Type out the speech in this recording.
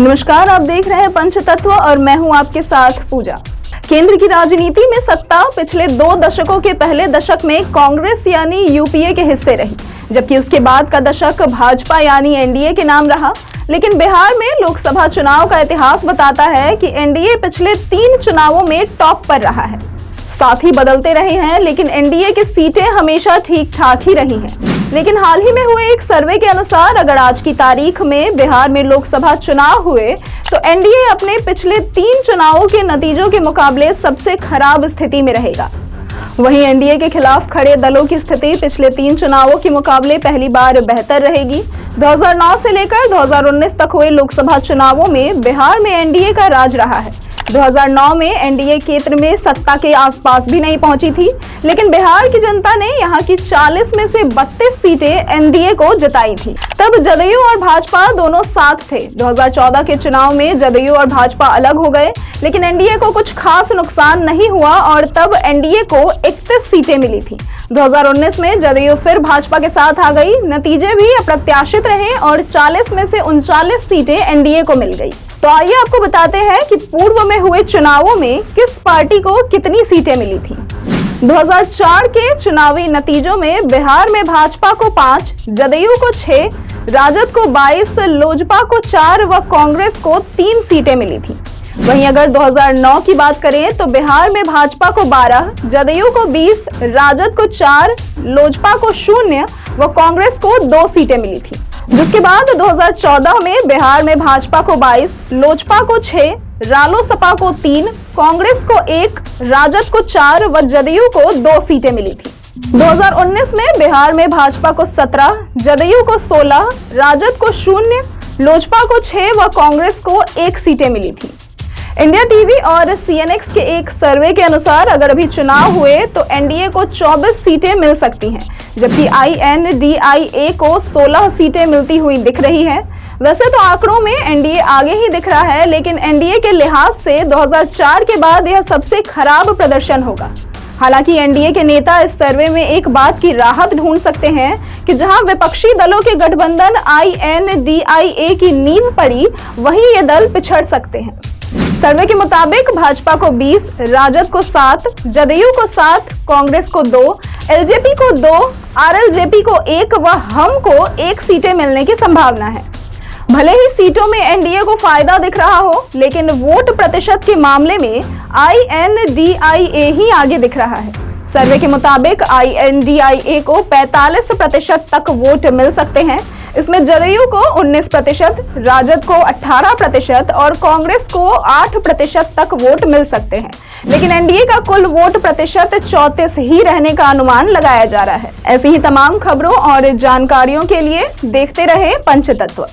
नमस्कार, आप देख रहे हैं पंचतत्व और मैं हूं आपके साथ पूजा। केंद्र की राजनीति में सत्ता पिछले 2 दशकों के पहले दशक में कांग्रेस यानी यूपीए के हिस्से रही, जबकि उसके बाद का दशक भाजपा यानी एनडीए के नाम रहा। लेकिन बिहार में लोकसभा चुनाव का इतिहास बताता है कि एनडीए पिछले 3 चुनावों में टॉप पर रहा है। साथी बदलते रहे हैं, लेकिन एनडीए की सीटें हमेशा ठीक ठाक ही रही हैं। लेकिन हाल ही में हुए एक सर्वे के अनुसार अगर आज की तारीख में बिहार में लोकसभा चुनाव हुए तो एनडीए अपने पिछले 3 चुनावों के नतीजों के मुकाबले सबसे खराब स्थिति में रहेगा। वहीं एनडीए के खिलाफ खड़े दलों की स्थिति पिछले 3 चुनावों के मुकाबले पहली बार बेहतर रहेगी। 2009 से लेकर 2019 तक हुए लोकसभा चुनावों में बिहार में एनडीए का राज रहा है। 2009 में एनडीए केंद्र में सत्ता के आसपास भी नहीं पहुंची थी, लेकिन बिहार की जनता ने यहां की 40 में से 32 सीटें एनडीए को जिताई थी। तब जदयू और भाजपा दोनों साथ थे। 2014 के चुनाव में जदयू और भाजपा अलग हो गए, लेकिन एनडीए को कुछ खास नुकसान नहीं हुआ और तब एनडीए को 31 सीटें मिली थी। 2019 में जदयू फिर भाजपा के साथ आ गई। नतीजे भी अप्रत्याशित रहे और 40 में से 39 सीटें एनडीए को मिल गई। तो आइए आपको बताते हैं कि पूर्व में हुए चुनावों में किस पार्टी को कितनी सीटें मिली थी। 2004 के चुनावी नतीजों में बिहार में भाजपा को 5, जदयू को 6, राजद को 22, लोजपा को 4 व कांग्रेस को 3 सीटें मिली थी। वहीं अगर 2009 की बात करें तो बिहार में भाजपा को 12, जदयू को 20, राजद को 4, लोजपा को 0 व कांग्रेस को 2 सीटें मिली थी। जिसके बाद 2014 में बिहार में भाजपा को 22, लोजपा को 6, रालोसपा को 3, कांग्रेस को 1, राजद को 4 व जदयू को 2 सीटें मिली थी। 2019 में बिहार में भाजपा को 17, जदयू को 16, राजद को 0, लोजपा को 6 व कांग्रेस को 1 सीटें मिली थी। इंडिया टीवी और सीएनएक्स के एक सर्वे के अनुसार अगर अभी चुनाव हुए तो एनडीए को 24 सीटें मिल सकती हैं, जबकि आईएनडीआईए को 16 सीटें मिलती हुई दिख रही है। वैसे तो आंकड़ों में एनडीए आगे ही दिख रहा है, लेकिन एनडीए के लिहाज से 2004 के बाद यह सबसे खराब प्रदर्शन होगा। हालांकि एनडीए के नेता इस सर्वे में एक बात की राहत ढूंढ सकते हैं कि जहां विपक्षी दलों के गठबंधन आईएनडीआईए की नींव पड़ी, वहीं ये दल पिछड़ सकते हैं। सर्वे के मुताबिक भाजपा को 20, राजद को 7, जदयू को 7, कांग्रेस को 2, एलजेपी को 2, आरएलजेपी को 1 व हम को 1 सीटें मिलने की संभावना है। भले ही सीटों में एनडीए को फायदा दिख रहा हो, लेकिन वोट प्रतिशत के मामले में आईएनडीआईए ही आगे दिख रहा है। सर्वे के मुताबिक आईएनडीआईए को 45% तक वोट मिल सकते हैं। इसमें जदयू को 19%, राजद को 18% और कांग्रेस को 8% तक वोट मिल सकते हैं। लेकिन एनडीए का कुल वोट प्रतिशत 34 ही रहने का अनुमान लगाया जा रहा है। ऐसी ही तमाम खबरों और जानकारियों के लिए देखते रहे पंचतत्व।